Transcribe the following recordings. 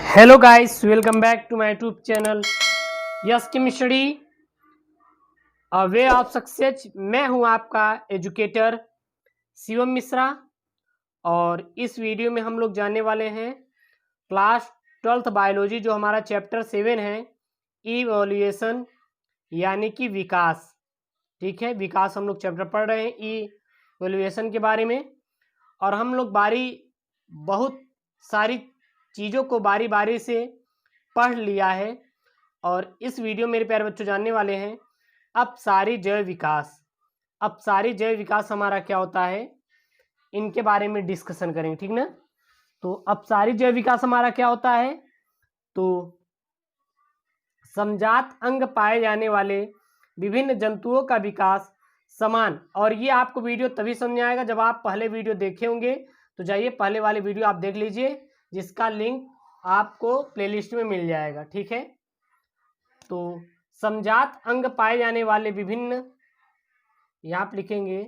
Hello guys, welcome back to my YouTube channel yes chemistry way of success. मैं हूं आपका educator Shivam Mishra और इस वीडियो में हम लोग जानने वाले हैं क्लास 12th बायोलॉजी जो हमारा चैप्टर 7 है, इवोल्यूशन यानी कि विकास। ठीक है, विकास हम लोग चैप्टर पढ़ रहे हैं इवोल्यूशन के बारे में। और हम लोग बहुत सारी चीज़ों को बारी बारी से पढ़ लिया है और इस वीडियो में मेरे प्यारे बच्चों जानने वाले हैं अपसारी जैव विकास। अपसारी जैव विकास हमारा क्या होता है, इनके बारे में डिस्कशन करेंगे, ठीक ना। तो अपसारी जैव विकास हमारा क्या होता है, तो समजात अंग पाए जाने वाले विभिन्न जंतुओं का विकास समान। और ये आपको वीडियो तभी समझ में आएगा जब आप पहले वीडियो देखे होंगे। तो जाइए पहले वाले वीडियो आप देख लीजिए, जिसका लिंक आपको प्लेलिस्ट में मिल जाएगा। ठीक है, तो समजात अंग पाए जाने वाले विभिन्न, यहाँ आप लिखेंगे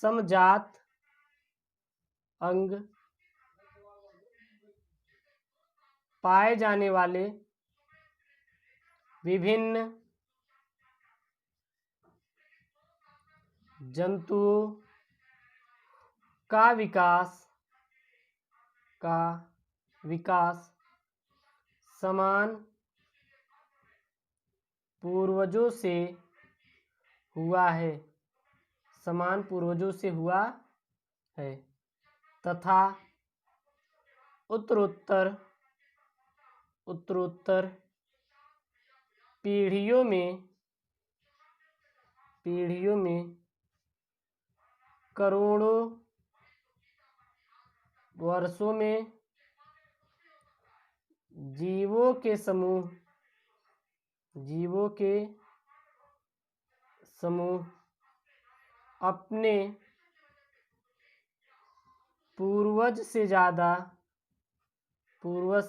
समजात अंग पाए जाने वाले विभिन्न जंतुओं का विकास समान पूर्वजों से हुआ है, समान पूर्वजों से हुआ है तथा उत्तरोत्तर पीढ़ियों में करोड़ों वर्षों में जीवों के समूह अपने पूर्वज से ज़्यादा पूर्वज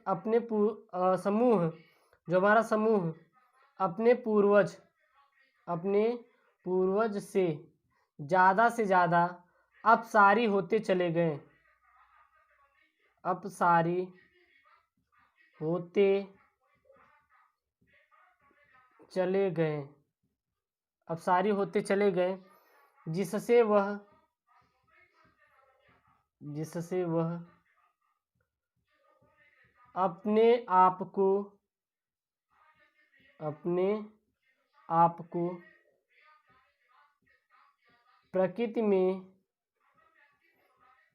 अपने समूह, जो हमारा समूह अपने पूर्वज से ज़्यादा अपसारी होते चले गए, जिससे वह अपने आप को प्रकृति में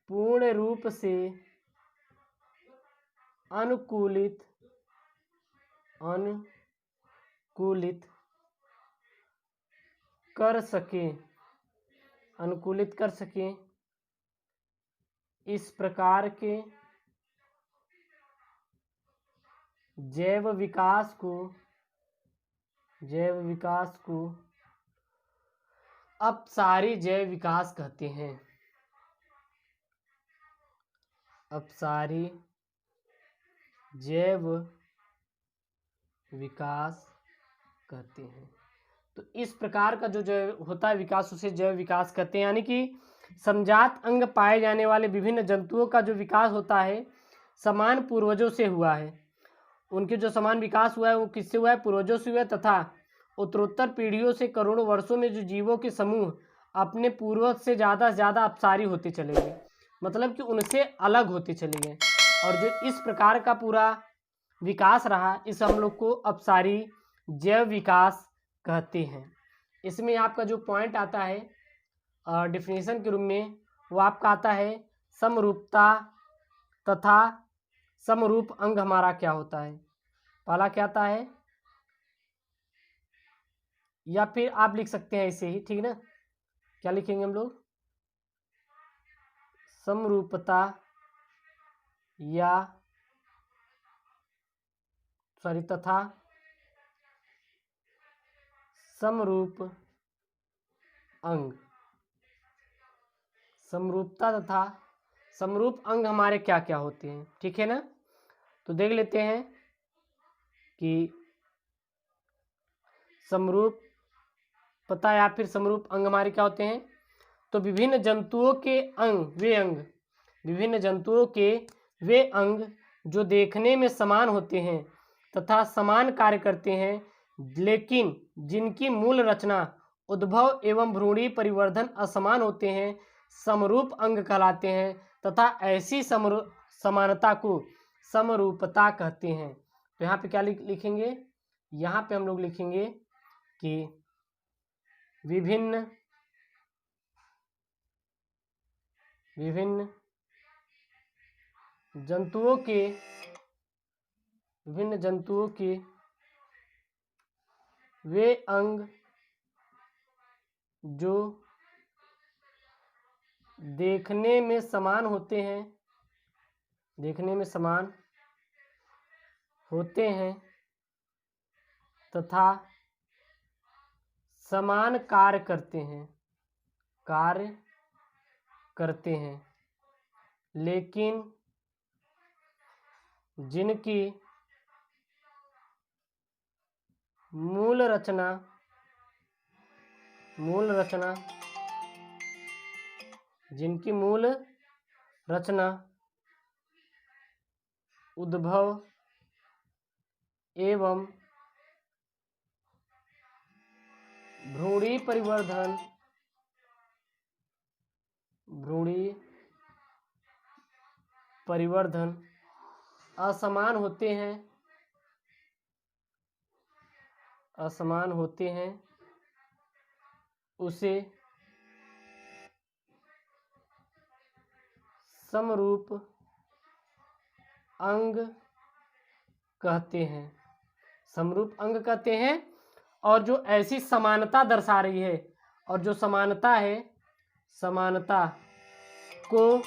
पूर्ण रूप से अनुकूलित कर सके। इस प्रकार के जैव विकास को अपसारी जैव विकास कहते हैं। अपसारी जैव विकास कहते हैं। तो इस प्रकार का जो जैव होता है विकास, उसे जैव विकास कहते हैं। यानी कि समजात अंग पाए जाने वाले विभिन्न जंतुओं का जो विकास होता है समान पूर्वजों से हुआ है। उनके जो समान विकास हुआ है वो किससे हुआ है, पूर्वजों से हुआ है तथा उत्तरोत्तर पीढ़ियों से करोड़ों वर्षों में जो जीवों के समूह अपने पूर्वज से ज़्यादा अपसारी होते चले गए, मतलब कि उनसे अलग होते चले गए। और जो इस प्रकार का पूरा विकास रहा, इस हम लोग को अपसारी जैव विकास कहते हैं। इसमें आपका जो पॉइंट आता है डिफिनेशन के रूप में, वो आपका आता है समरूपता तथा समरूप अंग हमारा क्या होता है। पहला क्या आता है, या फिर आप लिख सकते हैं ऐसे ही, ठीक ना। क्या लिखेंगे हम लोग, समरूपता तथा समरूप अंग। समरूपता तथा समरूप अंग हमारे क्या क्या होते हैं, ठीक है ना। तो देख लेते हैं कि समरूपता या फिर समरूप अंग हमारे क्या होते हैं? तो विभिन्न जंतुओं के विभिन्न जंतुओं के वे अंग जो देखने में समान होते हैं तथा समान कार्य करते हैं, लेकिन जिनकी मूल रचना, उद्भव एवं भ्रूणीय परिवर्धन असमान होते हैं, समरूप अंग कहलाते हैं तथा ऐसी समानता को समरूपता कहते हैं। तो यहाँ पे क्या लिखेंगे? यहाँ पे हम लोग लिखेंगे कि विभिन्न जंतुओं के वे अंग जो देखने में समान होते हैं तथा समान कार्य करते हैं, लेकिन जिनकी मूल रचना, उद्भव एवं भ्रूणीय परिवर्धन असमान होते हैं, उसे समरूप अंग कहते हैं। और जो ऐसी समानता दर्शा रही है, और जो समानता है, समानता को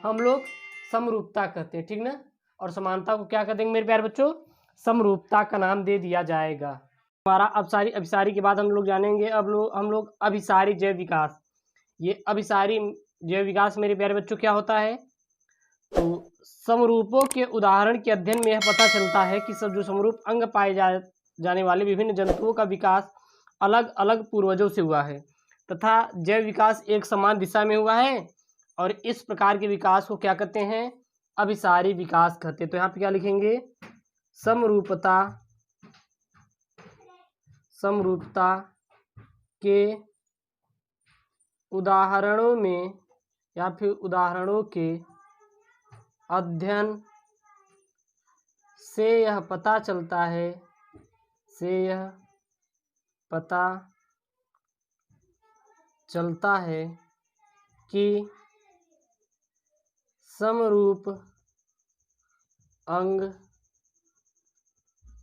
हम लोग समरूपता कहते हैं, ठीक ना। और समानता को क्या कह देंगे मेरे प्यारे बच्चों? समरूपता का नाम दे दिया जाएगा। हमारा अभिसारी के बाद हम लोग जानेंगे हम लोग अभिसारी जैव विकास। ये अभिसारी जैव विकास मेरे प्यारे बच्चों क्या होता है? तो समरूपों के उदाहरण के अध्ययन में यह पता चलता है कि सब जो समरूप अंग पाए जाने वाले विभिन्न जंतुओं का विकास अलग अलग पूर्वजों से हुआ है तथा जैव विकास एक समान दिशा में हुआ है, और इस प्रकार के विकास को क्या कहते हैं? अभिसारी विकास कहते हैं। तो यहाँ पे क्या लिखेंगे? समरूपता के उदाहरणों में या फिर उदाहरणों के अध्ययन से यह पता चलता है कि समरूप अंग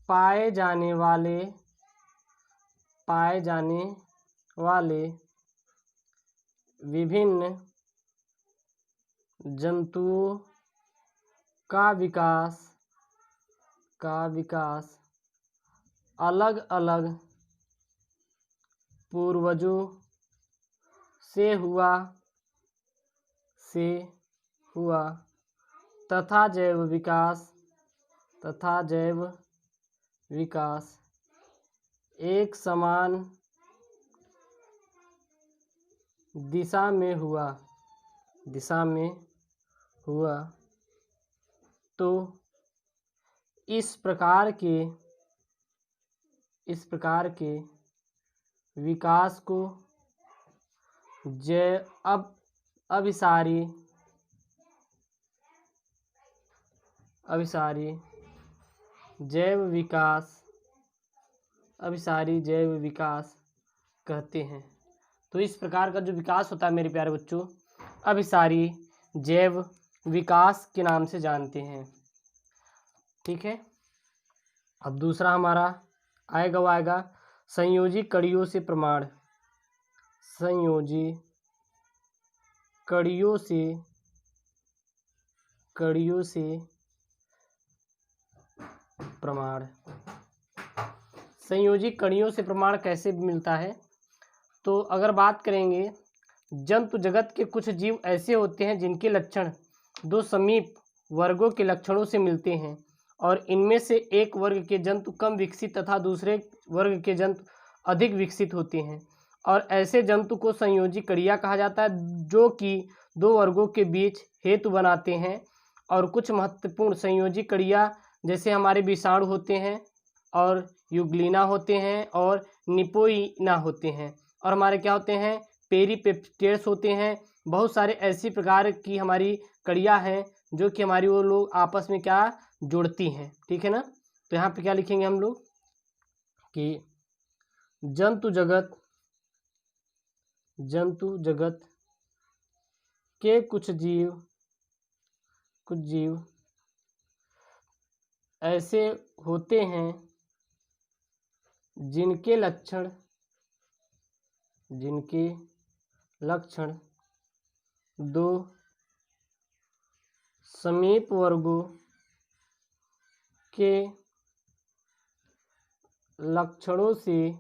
पाए जाने वाले विभिन्न जंतुओं का विकास अलग अलग पूर्वजों से हुआ तथा जैव विकास एक समान दिशा में हुआ। तो इस प्रकार के विकास को अभिसारी जैव विकास कहते हैं। तो इस प्रकार का जो विकास होता है मेरे प्यारे बच्चों, अभिसारी जैव विकास के नाम से जानते हैं, ठीक है। अब दूसरा हमारा आएगा संयोजी कड़ियों से प्रमाण। संयोजी कड़ियों से प्रमाण। संयोजी कड़ियों से प्रमाण कैसे मिलता है? तो अगर बात करेंगे, जंतु जगत के कुछ जीव ऐसे होते हैं जिनके लक्षण दो समीप वर्गों के लक्षणों से मिलते हैं, और इनमें से एक वर्ग के जंतु कम विकसित तथा दूसरे वर्ग के जंतु अधिक विकसित होते हैं। और ऐसे जंतु को संयोजी कड़िया कहा जाता है, जो कि दो वर्गों के बीच हेतु बनाते हैं। और कुछ महत्वपूर्ण संयोजी कड़िया जैसे हमारे विषाणु होते हैं, और युग्लिना होते हैं, और निपोइना होते हैं, और हमारे क्या होते हैं, पेरीपेप्टेड्स होते हैं। बहुत सारे ऐसी प्रकार की हमारी कड़िया हैं जो कि हमारी वो लोग आपस में क्या जोड़ती हैं, ठीक है ना। तो यहाँ पे क्या लिखेंगे हम लोग कि जंतु जगत के कुछ जीव ऐसे होते हैं जिनके लक्षण दो समीप वर्गों के लक्षणों से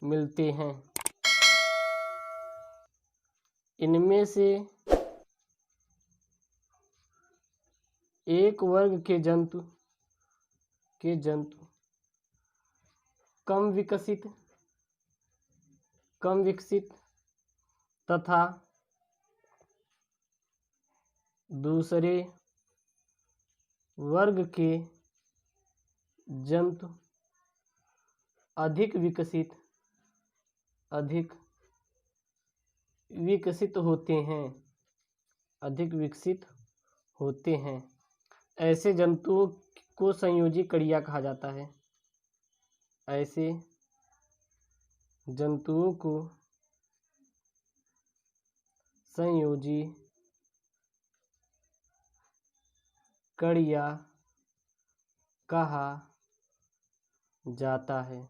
मिलते हैं। इनमें से एक वर्ग के जंतु कम विकसित तथा दूसरे वर्ग के जंतु अधिक विकसित होते हैं। ऐसे जंतुओं को संयोजी कड़िया कहा जाता है। ऐसे जंतुओं को संयोजी कड़िया कहा जाता है।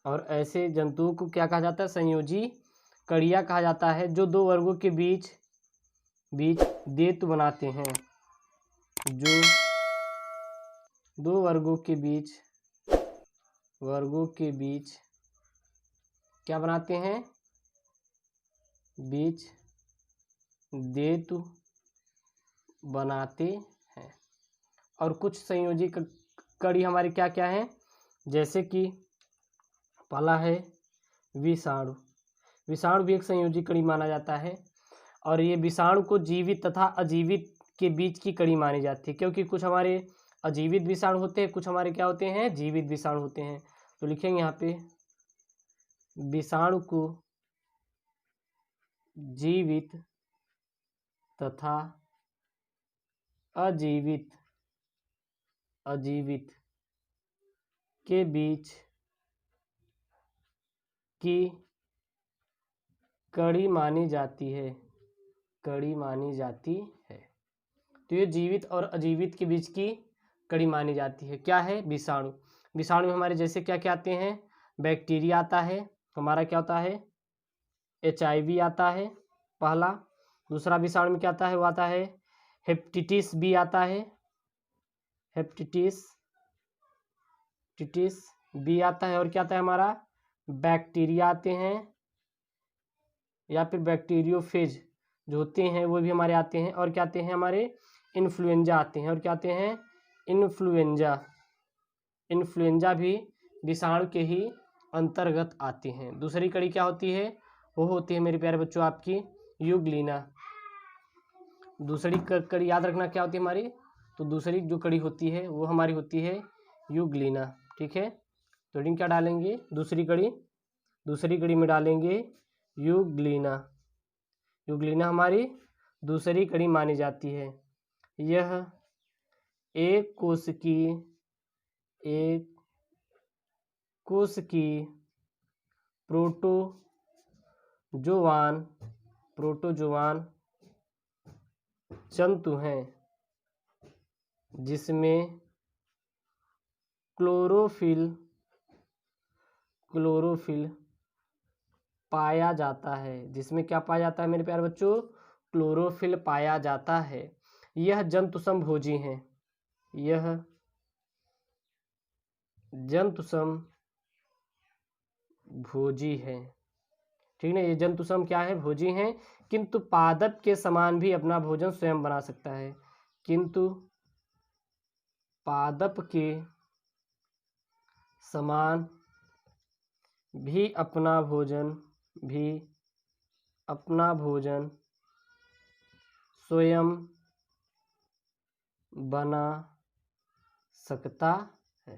और ऐसे जंतुओं को क्या कहा जाता है, संयोजी कड़िया कहा जाता है, जो दो वर्गों के बीच देतु बनाते हैं, जो दो वर्गों के बीच क्या बनाते हैं, बीच देतु बनाते हैं। और कुछ संयोजी कड़ी हमारी क्या क्या है, जैसे कि पहला है विषाणु भी एक संयोजी कड़ी माना जाता है। और ये विषाणु को जीवित तथा अजीवित के बीच की कड़ी मानी जाती है, क्योंकि कुछ हमारे अजीवित विषाणु होते हैं, कुछ हमारे क्या होते हैं, जीवित विषाणु होते हैं। तो लिखेंगे यहाँ पे विषाणु को जीवित तथा अजीवित के बीच की कड़ी मानी जाती है। तो ये जीवित और अजीवित के बीच की कड़ी मानी जाती है। क्या है, विषाणु में हमारे जैसे क्या क्या आते हैं, बैक्टीरिया आता है, हमारा क्या होता है, HIV आता है पहला। दूसरा विषाणु में क्या आता है, वो आता है हेपेटाइटिस बी आता है, हेपेटाइटिस बी आता है। और क्या आता है हमारा, बैक्टीरिया आते हैं, या फिर बैक्टीरियोफेज जो होते हैं वो भी हमारे आते हैं। और क्या आते हैं, हमारे इन्फ्लुएंजा आते हैं। और क्या आते हैं, इन्फ्लुएंजा भी विषाणु के ही अंतर्गत आते हैं। दूसरी कड़ी क्या होती है, वो होती है मेरे प्यारे बच्चों आपकी युग्लिना। दूसरी कड़ी याद रखना क्या होती है हमारी, तो दूसरी जो कड़ी होती है वो हमारी होती है युग्लिना, ठीक है। तो हेडिंग क्या डालेंगे, दूसरी कड़ी में डालेंगे युग्लिना हमारी दूसरी कड़ी मानी जाती है। यह एक कोश की प्रोटोजोआन जंतु हैं, जिसमें क्लोरोफिल पाया जाता है। जिसमें क्या पाया जाता है मेरे प्यारे बच्चों, क्लोरोफिल पाया जाता है। यह जंतु समभोजी हैं, ठीक है। ये जंतु सम क्या है, भोजी हैं, किंतु पादप के समान भी अपना भोजन स्वयं बना सकता है। किंतु पादप के समान भी अपना भोजन स्वयं बना सकता है।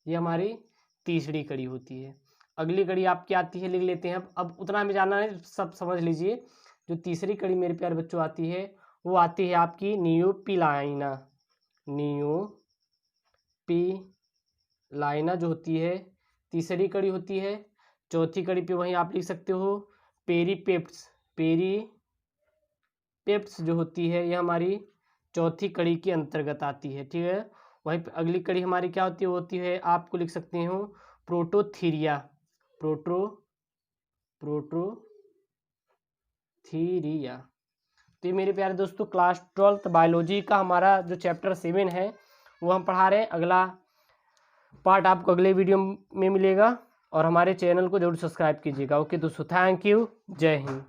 ये हमारी तीसरी कड़ी होती है। अगली कड़ी आपकी आती है, लिख लेते हैं। अब उतना हमें जानना है, सब समझ लीजिए। जो तीसरी कड़ी मेरे प्यारे बच्चों आती है वो आती है आपकी नियोपिलाइना। नियोपिलाइना जो होती है तीसरी कड़ी होती है। चौथी कड़ी पे वहीं आप लिख सकते हो पेरीपेप्ट्स। पेप्ट्स जो होती है ये हमारी चौथी कड़ी के अंतर्गत आती है, ठीक है। वहीं पे अगली कड़ी हमारी क्या होती है, वो होती है, आपको लिख सकते हो प्रोटोथीरिया। प्रोटोथीरिया। तो ये मेरे प्यारे दोस्तों क्लास 12th बायोलॉजी का हमारा जो चैप्टर 7 है वो हम पढ़ा रहे हैं। अगला पार्ट आपको अगले वीडियो में मिलेगा और हमारे चैनल को जरूर सब्सक्राइब कीजिएगा। ओके दोस्तों, थैंक यू, जय हिंद।